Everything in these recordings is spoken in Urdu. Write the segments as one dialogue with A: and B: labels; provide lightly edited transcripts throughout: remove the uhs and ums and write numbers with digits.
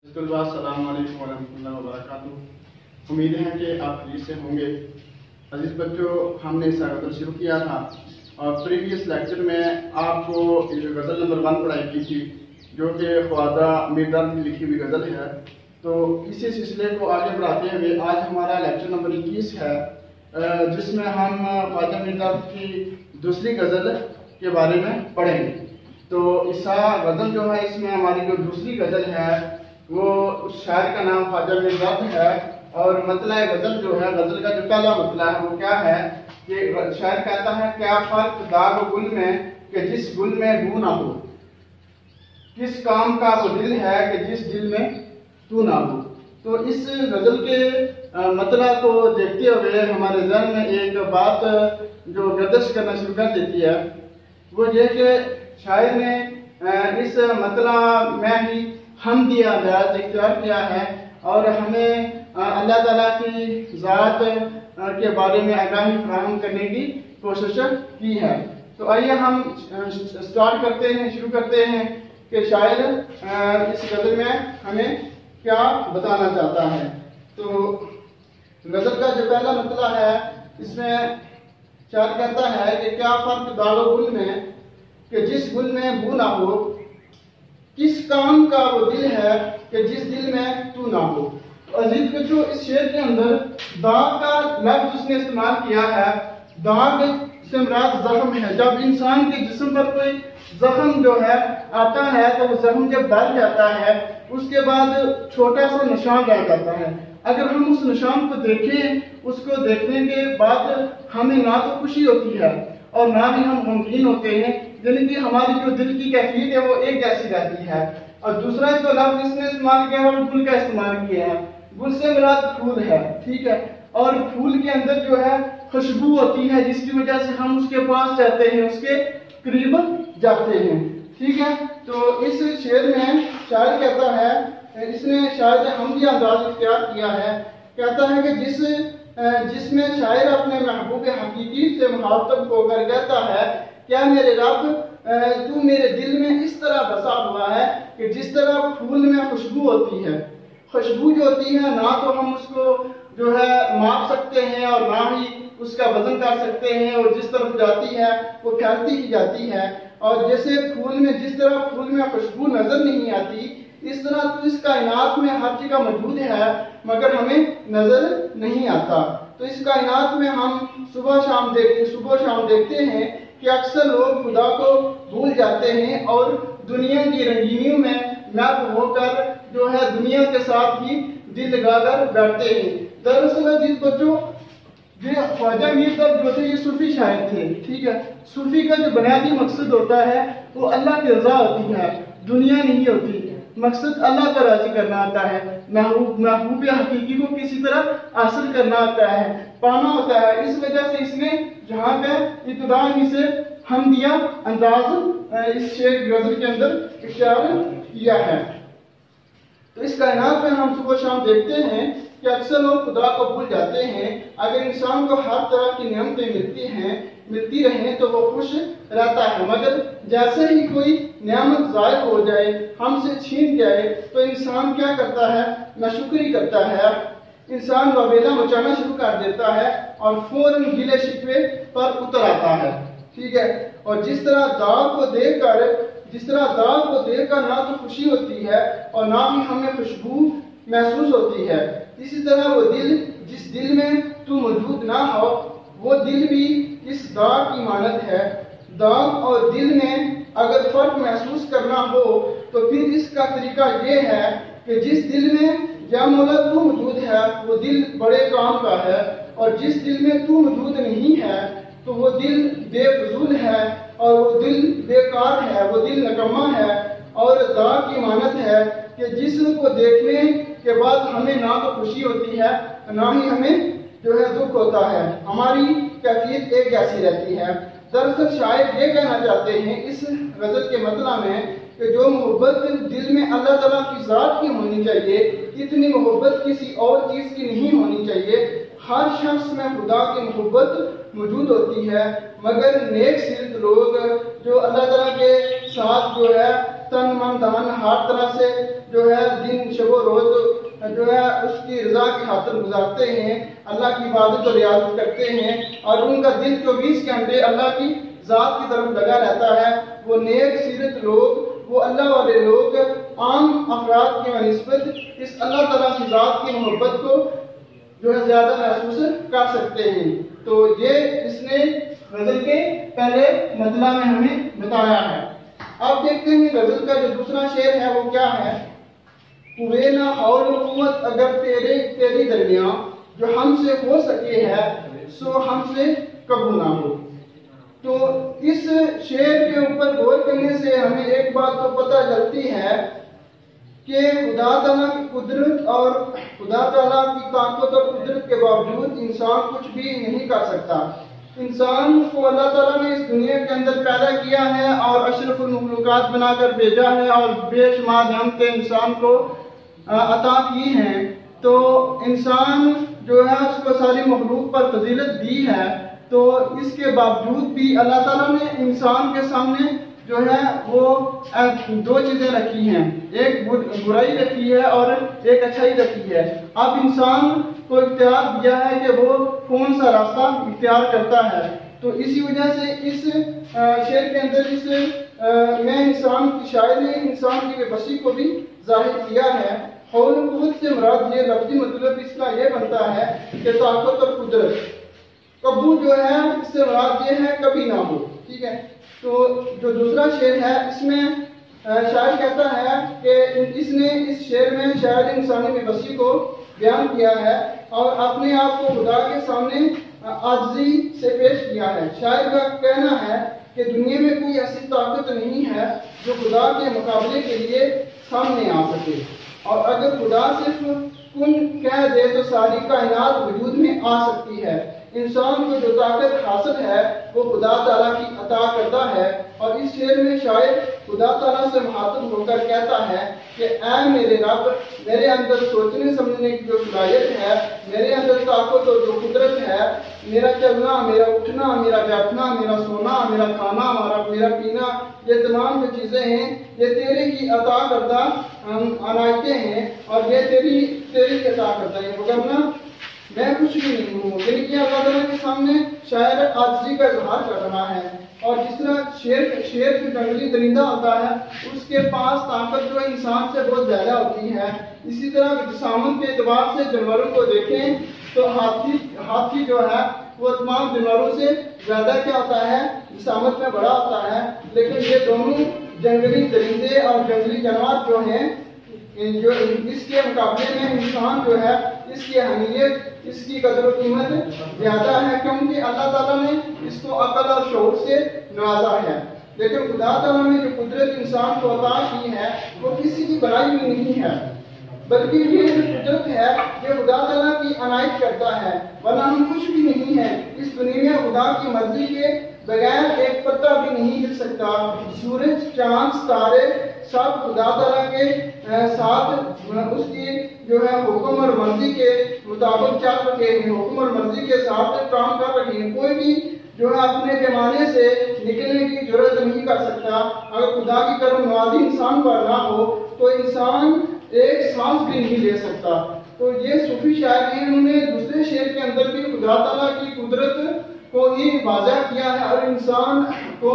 A: السلام علیکم ورحمۃ اللہ وبرکاتہ۔ امید ہے کہ آپ ٹھیک سے ہوں گے۔ عزیز بچوں، ہم نے غزل شروع کیا تھا اور پریویس لیکچر میں آپ کو غزل نمبر 1 پڑھائی کی تھی، جو کہ خواجہ میر داد کی لکھی ہوئی غزل ہے۔ تو اسی سلسلے کو آگے بڑھاتے ہوئے آج ہمارا لیکچر نمبر 21 ہے، جس میں ہم خواجہ میر داد کی دوسری غزل کے بارے میں پڑھیں گے۔ تو اس غزل جو ہے، اس میں ہماری جو دوسری غزل ہے وہ شاعر کا نام خواجہ میر داد ہے، اور مطلع غزل جو ہے، غزل کا جو پہلا مطلع ہے وہ کیا ہے کہ شاعر کہتا ہے، کیا فرق داغ گل میں کہ جس گل میں بو نہ ہو، کس کام کا وہ دل ہے کہ جس دل میں تو نہ ہو۔ تو اس غزل کے مطلع کو دیکھتے ہوئے ہمارے ذہن میں ایک بات جو گردش کرنا شروع کر دیتی ہے، وہ یہ کہ شاعر نے اس مطلع میں ہی حمدی انداز اختیار کیا ہے اور ہمیں اللہ تعالیٰ کی ذات کے بارے میں آگاہی فراہم کرنے کی کوشش کی ہے۔ تو آئیے ہم شروع کرتے ہیں کہ شاعر اس غزل میں ہمیں کیا بتانا چاہتا ہے۔ تو غزل کا جو پہلا مطلع ہے، اس میں شاعر کہتا ہے کہ کیا فرق داغ گل میں کہ جس گل میں بو نہ ہو، کس کام کا وہ دل ہے کہ جس دل میں تو نہ ہو۔ عزیز بچوں، اس شعر کے اندر داغ کا لفظ اس نے استعمال کیا ہے۔ داغ سے مراد زخم ہے۔ جب انسان کے جسم پر کوئی زخم جو ہے آتا ہے تو وہ زخم جب بھر جاتا ہے، اس کے بعد چھوٹا سا نشان رہ جاتا ہے۔ اگر ہم اس نشان کو دیکھیں، اس کو دیکھنے کے بعد ہمیں نہ تو خوشی ہوتی ہے اور نہ ہی ہم غمگین ہوتے ہیں، یعنی کہ ہماری جو دل کی کیفیت ہے وہ ایک جیسی رہتی ہے۔ اور دوسرا جو لفظ اس نے استعمال کیا ہے وہ گل کا استعمال کیا ہے۔ گل سے مراد پھول ہے، ٹھیک ہے، اور پھول کے اندر جو ہے خوشبو ہوتی ہے، جس کی وجہ سے ہم اس کے پاس جاتے ہیں، اس کے قریب جاتے ہیں، ٹھیک ہے۔ تو اس شعر میں شاعر کہتا ہے، اس نے شاعر نے حمدی انداز اختیار کیا ہے، کہتا ہے کہ جس میں شاعر اپنے محبوب حقیقی سے مخاطب ہو کر کہتا ہے، کیا میرے رب تو میرے دل میں اس طرح بسا ہوا ہے کہ جس طرح پھول میں خوشبو ہوتی ہے۔ خوشبو جو ہوتی ہے، نہ تو ہم اس کو جو ہے ماپ سکتے ہیں اور نہ ہی اس کا وزن کر سکتے ہیں، اور جس طرف جاتی ہے وہ پھیلتی ہی جاتی ہے۔ اور جیسے جس طرح پھول میں خوشبو نظر نہیں آتی، اس طرح تو اس کائنات میں ہر جگہ موجود ہے مگر ہمیں نظر نہیں آتا۔ تو اس کائنات میں ہم صبح شام دیکھتے ہیں کہ اکثر لوگ خدا کو بھول جاتے ہیں اور دنیا کی رنگینیوں میں مست ہو کر جو ہے دنیا کے ساتھ ہی دل لگا کر بیٹھتے ہیں۔ دراصل عزیز بچوں، خواجہ میر داد جو تھے یہ صوفی شاعر تھے، ٹھیک ہے۔ صوفی کا جو بنیادی مقصد ہوتا ہے وہ اللہ کی رضا ہوتی ہے، دنیا نہیں ہوتی۔ مقصد اللہ کا راضی کرنا ہوتا ہے، محبوب حقیقی کو کسی طرح حاصل کرنا ہوتا ہے، پانا ہوتا ہے۔ اس وجہ سے اس نے جہاں پہ ابتدا ہی سے حمدیہ انداز اس شعر غزل کے اندر اختیار کیا ہے۔ تو اس کائنات میں ہم صبح شام دیکھتے ہیں کہ اکثر لوگ خدا کو بھول جاتے ہیں۔ اگر انسان کو ہر طرح کی نعمتیں ملتی رہیں تو وہ خوش رہتا ہے، مگر جیسے ہی کوئی نعمت ضائع ہو جائے، ہم سے چھین جائے، تو انسان کیا کرتا ہے؟ ناشکری کرتا ہے، انسان واویلا مچانا شروع کر دیتا ہے اور فوراً گلے شکوے پر اتر آتا ہے، ٹھیک ہے۔ اور جس طرح داغ کو دیکھ کر نہ تو خوشی ہوتی ہے اور نہ ہی ہمیں خوشبو محسوس ہوتی ہے، اسی طرح وہ دل جس دل میں تو موجود نہ ہو، وہ دل بھی اس داغ کی مانند ہے۔ داغ اور دل میں اگر فرق محسوس کرنا ہو تو پھر اس کا طریقہ یہ ہے کہ جس دل میں یا مولا تو موجود ہے وہ دل بڑے کام کا ہے، اور جس دل میں تو موجود نہیں ہے تو وہ دل بے فضول ہے اور وہ دل بیکار ہے، وہ دل نکما ہے اور داغ کی مانند ہے کہ جسم کو دیکھنے کے بعد ہمیں نہ تو خوشی ہوتی ہے نہ ہی ہمیں جو ہے دکھ ہوتا ہے، ہماری کیفیت ایک جیسی رہتی ہے۔ دراصل شاعر یہ کہنا چاہتے ہیں اس غزل کے مطلع میں کہ جو محبت دل میں اللہ تعالیٰ کی ذات کی ہونی چاہیے، اتنی محبت کسی اور چیز کی نہیں ہونی چاہیے۔ ہر شخص میں خدا کی محبت موجود ہوتی ہے، مگر نیک سیرت لوگ جو اللہ تعالیٰ کے ساتھ جو ہے تن من دھن ہر طرح سے جو ہے دن شب و روز جو ہے اس کی رضا کی خاطر گزارتے ہیں، اللہ کی عبادت و ریاضت کرتے ہیں، اور ان کا دل 24 گھنٹے اللہ کی ذات کی طرف لگا رہتا ہے، وہ نیک سیرت لوگ، وہ اللہ والے لوگ عام افراد کی نسبت اس اللہ تعالیٰ کی ذات کی محبت کو جو ہے زیادہ محسوس کر سکتے ہیں۔ تو یہ اس نے غزل کے پہلے مطلع میں ہمیں بتایا ہے۔ اب دیکھتے ہیں غزل کا جو دوسرا شعر ہے وہ کیا ہے۔ ہوئے نہ حول و قوت اگر تیری درمیان، جو ہم سے ہو سکے ہے سو ہم سے کبھی نہ ہو۔ تو اس شعر کے اوپر غور کرنے سے ہمیں ایک بات تو پتہ چلتی ہے کہ خدا تعالیٰ کی قدرت اور خدا تعالیٰ کی طاقت اور قدرت کے باوجود انسان کچھ بھی نہیں کر سکتا۔ انسان کو اللہ تعالیٰ نے اس دنیا کے اندر پیدا کیا ہے اور اشرف المخلوقات بنا کر بھیجا ہے، اور بے شمار نعمتیں انسان کو عطا کی ہیں۔ تو انسان جو ہے اس کو ساری مخلوق پر فضیلت دی ہے، تو اس کے باوجود بھی اللہ تعالیٰ نے انسان کے سامنے جو ہے وہ دو چیزیں رکھی ہیں، ایک برائی رکھی ہے اور ایک اچھائی رکھی ہے۔ اب انسان کو اختیار دیا ہے کہ وہ کون سا راستہ اختیار کرتا ہے۔ تو اسی وجہ سے اس شعر کے اندر میں انسان کی شاعر نے انسان کی بے بسی کو بھی ظاہر کیا ہے۔ حول و قوت سے مراد یہ لفظی مطلب اس کا یہ بنتا ہے کہ طاقت اور قدرت۔ قبو جو ہے اس سے مراد یہ ہے کبھی نہ ہو، ٹھیک ہے۔ تو جو دوسرا شعر ہے اس میں شاعر کہتا ہے کہ اس نے اس شعر میں شاعر نے انسانی بے بسی کو بیان کیا ہے اور اپنے آپ کو خدا کے سامنے عاجزی سے پیش کیا ہے۔ شاعر کا کہنا ہے کہ دنیا میں کوئی ایسی طاقت نہیں ہے جو خدا کے مقابلے کے لیے سامنے آ سکے، اور اگر خدا صرف کن کہہ دے تو ساری کائنات وجود میں آ سکتی ہے۔ انسان کو جو طاقت حاصل ہے وہ خدا تعالیٰ کی عطا کرتا ہے، اور اس شعر میں شاعر خدا تعالیٰ سے مخاطب ہو کر کہتا ہے کہ اے میرے رب، میرے اندر سوچنے سمجھنے کی جو صلاحیت ہے، میرے اندر طاقت اور جو قدرت ہے، میرا چلنا، میرا اٹھنا، میرا بیٹھنا، میرا سونا، میرا کھانا، میرا پینا، یہ تمام جو چیزیں ہیں یہ تیرے کی عطا کردہ عنایتیں ہیں، اور یہ تیری عطا کردہ ہیں، وگرنہ میں کچھ بھی نہیں ہوں۔ یعنی کہ اللہ تعالیٰ کے سامنے شاعر عاجزی کا اظہار کر رہا ہے۔ اور جس طرح شیر جو جنگلی درندہ ہوتا ہے اس کے پاس طاقت جو انسان سے بہت زیادہ ہوتی ہے، اسی طرح جسامت کے اعتبار سے جانوروں کو دیکھیں تو ہاتھی جو ہے وہ تمام جانوروں سے زیادہ کیا ہوتا ہے، جسامت میں بڑا ہوتا ہے، لیکن یہ دونوں جنگلی درندے اور جنگلی جانور جو ہیں جو اس کے مقابلے میں انسان جو ہے اس کی اہمیت، اس کی قدر و قیمت زیادہ ہے، کیونکہ اللہ تعالیٰ نے اس کو عقل اور شعور سے نوازا ہے۔ لیکن خدا تعالیٰ نے جو قدرت انسان کو عطا کی ہے وہ کسی کی بڑائی میں نہیں ہے، بلکہ یہ جو قدرت ہے یہ خدا تعالیٰ کی عنایت کرتا ہے، ورنہ ہم کچھ بھی نہیں ہیں۔ اس دنیا میں خدا کی مرضی کے بغیر ایک پتا بھی نہیں ہل سکتا۔ سورج، چاند، ستارے سب خدا تعالیٰ کے ساتھ اس کی جو ہے حکم اور مرضی کے مطابق چل رہے ہیں، حکم اور مرضی کے ساتھ کام کر رہے ہیں۔ کوئی بھی جو ہے اپنے پیمانے سے نکلنے کی ضرورت نہیں کر سکتا۔ اگر خدا کی کرم نوازی انسان پر نہ ہو تو انسان ایک سانس بھی نہیں لے سکتا۔ تو یہ صوفی شاعر ہیں، انہوں نے دوسرے شعر کے اندر بھی خدا تعالیٰ کی قدرت کو ہی واضح کیا ہے اور انسان کو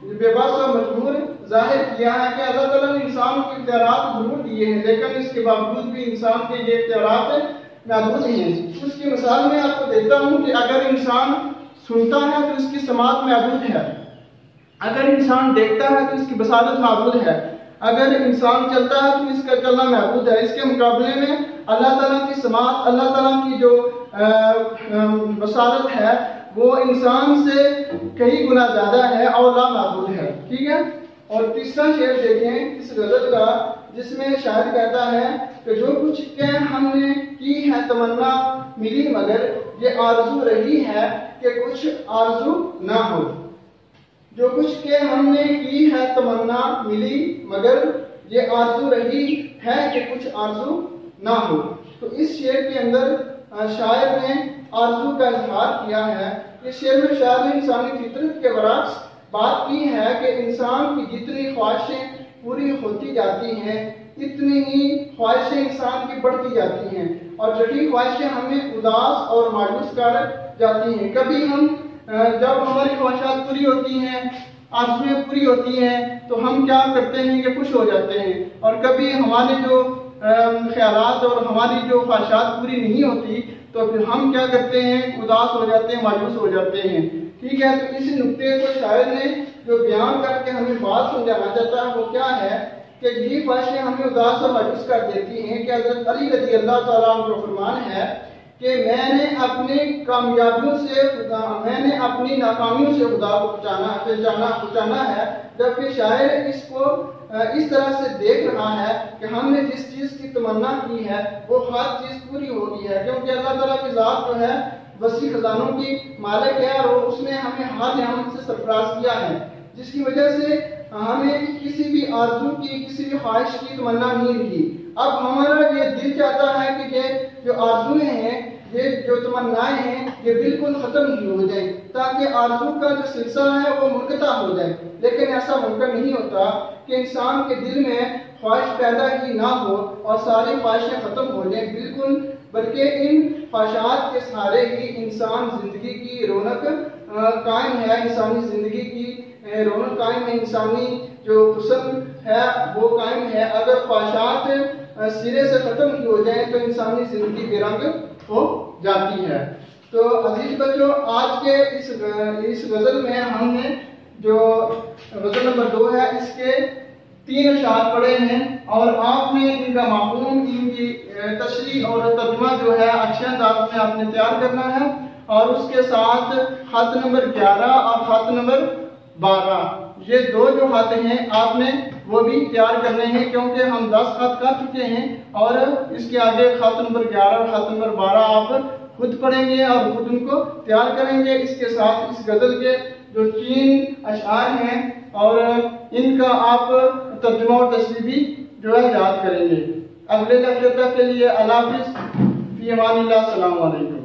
A: بے بس اور مجبور ظاہر کیا ہے کہ اللہ تعالیٰ نے انسان کو اختیارات ضرور دیے ہیں، لیکن اس کے باوجود بھی انسان کے یہ اختیارات محدود ہیں۔ اس کی مثال میں آپ کو دیتا ہوں کہ اگر انسان سنتا ہے تو اس کی سماعت محدود ہے، اگر انسان دیکھتا ہے تو اس کی بصارت محدود ہے، اگر انسان چلتا ہے تو اس کا چلنا محدود ہے۔ اس کے مقابلے میں اللہ تعالیٰ کی سماعت، اللہ تعالیٰ کی جو بصارت ہے وہ انسان سے کئی گنا زیادہ ہے اور لامحدود ہے، ٹھیک ہے۔ اور تیسرا شعر دیکھیں اس غزل کا، جس میں شاعر کہتا ہے کہ جو کچھ کہ ہم نے کی ہے تمنا ملی مگر یہ آرزو رہی ہے کہ کچھ آرزو نہ ہو۔ جو کچھ کہ ہم نے کی ہے تمنا ملی مگر یہ آرزو رہی ہے کہ کچھ آرزو نہ ہو۔ تو اس شعر کے اندر شاعر نے آرزو کا اظہار کیا ہے۔ اس شعر میں شاعر نے انسانی فطرت کے برعکس بات کی ہے کہ انسان کی جتنی خواہشیں پوری ہوتی جاتی ہیں، اتنی ہی خواہشیں انسان کی بڑھتی جاتی ہیں اور جٹی خواہشیں ہمیں اداس اور مایوس کر جاتی ہیں۔ کبھی ہم جب ہماری خواہشات پوری ہوتی ہیں، آرزویں پوری ہوتی ہیں، تو ہم کیا کرتے ہیں کہ خوش ہو جاتے ہیں، اور کبھی ہمارے جو خیالات اور ہماری جو خواہشات پوری نہیں ہوتی تو پھر ہم کیا کرتے ہیں، اداس ہو جاتے ہیں، مایوس ہو جاتے ہیں۔ ٹھیک ہے، تو اسی نقطے کو شاعر نے جو بیان کر کے ہمیں بات سمجھانا چاہتا ہے وہ کیا ہے کہ یہ خواہشیں ہمیں اداس اور مایوس کر دیتی ہیں کہ حضرت علی رضی اللہ تعالیٰ عنہ کا فرمان ہے کہ میں نے اپنی کامیابیوں سے میں نے اپنی ناکامیوں سے خدا کو پہچانا ہے، جبکہ شاعر اس کو اس طرح سے دیکھ رہا ہے کہ ہم نے جس چیز کی تمنا کی ہے وہ ہر چیز پوری ہو گئی ہے، کیونکہ اللہ تعالیٰ کی ذات جو ہے وسیع خزانوں کی مالک ہے اور اس نے ہمیں ہر نعمت سے سرفراز کیا ہے، جس کی وجہ سے ہمیں کسی بھی آرزو کی، کسی بھی خواہش کی تمنا نہیں رہی۔ اب ہمارا یہ دل چاہتا ہے کہ یہ جو آرزویں ہیں، یہ جو تمنائیں ہیں، یہ بالکل ختم ہی ہو جائیں تاکہ آرزو کا جو سلسلہ ہے وہ منقطع ہو جائے، لیکن ایسا ممکن نہیں ہوتا کہ انسان کے دل میں خواہش پیدا ہی نہ ہو اور ساری خواہشیں ختم ہو جائیں، بالکل، بلکہ ان خواہشات کے سہارے ہی انسان زندگی کی رونق قائم ہے، انسانی زندگی کی رونق قائم ہے، انسانی جو حسن ہے وہ قائم ہے۔ اگر خواہشات سرے سے ختم ہی ہو جائیں تو انسانی زندگی بے رنگ ہو جاتی ہے۔ تو عزیز بچوں، آج کے اس غزل میں ہم نے جو غزل نمبر 2 ہے اس کے 3 اشعار پڑھے ہیں اور آپ نے ان کا مفہوم، ان کی تشریح اور ترجمہ جو ہے اچھے انداز میں آپ نے تیار کرنا ہے، اور اس کے ساتھ خط نمبر 11 اور خط نمبر 12 یہ 2 جو خط ہیں آپ نے وہ بھی تیار کرنے ہیں، کیونکہ ہم 10 خط کر چکے ہیں اور اس کے آگے خط نمبر 11 اور خط نمبر 12 آپ خود پڑھیں گے اور خود ان کو تیار کریں گے۔ اس کے ساتھ اس غزل کے جو 3 اشعار ہیں اور ان کا آپ ترجمہ اور تشریح بھی جو ہے یاد کریں گے۔ اگلے لیکچر کے لیے اللہ حافظ، فی امان اللہ، السلام علیکم۔